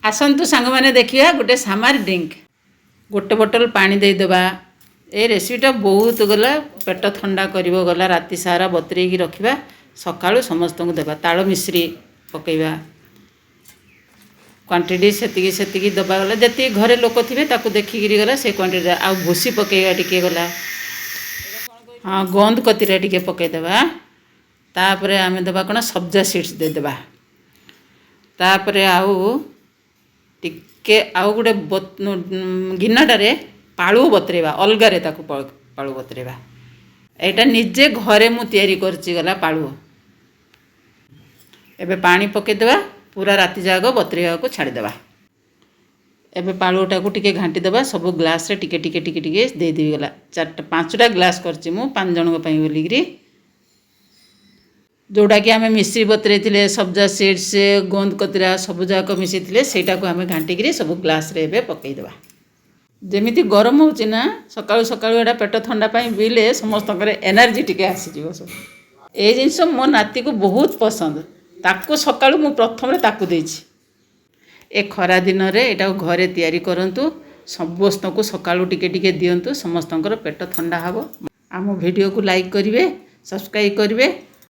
आसतु सांग मैंने देखिए गोटे सामार ड्रिंक गोटे बोतल पानी देदेबा। ए रेसिपीटा बहुत गला पेट ठंडा कर गला राति सारा बतरेकी रखा सकाळु समस्त को देवा। ताल मिश्री पकेबा क्वांटिटी सेतिकी दबा गला जति घरे लोक थे ताकू देखिकी गला से क्वांटिटी आ भूसी पकेगा टिके गला। हाँ गोंद कतीरा टिके पकईदेवा। तापर आम देवा कौन सब्जा सीड्स देदेबा। तापर आउ टिके आउ गोटे गिनाटारे पालू बतरेबा अलगारे ताकू पालू बतरेबा। एटा निजे घरे मु तैयारी करची गला पालू। एबे पानी पकेदेबा पूरा राति जाग बतरेवा को छाड़देबा। एबे पालूटा को टिके घांटी देबा सब ग्लास रे टिके टिके टिके टिके दे देबी गला। 4-5टा ग्लास करची मु 5 जन पई बोलिगिरी जोड़ा कि आम मिश्री बतरे सब्जा सीड्स गोंद कतरा सब जाक मिसई सेटा को आम घाटिक सब ग्लास रे एबे पकईदेबा। जमीती गरम होची ना सकाळु सकाळु एटा पेट ठंडा पाई पीले समस्त एनर्जी टिके आसीजिवो। सब ए जिनस मो नाती को बहुत पसंद ताकू सकाळु मु प्रथम रे ताकू देछि। ए खरा दिन रे एटा घरे तैयारी करंतु समस्त को सकाळु टिके टिके दियंतु समस्तंकर पेट ठंडा हबो। आम वीडियो को लाइक करिवे सब्सक्राइब करिवे।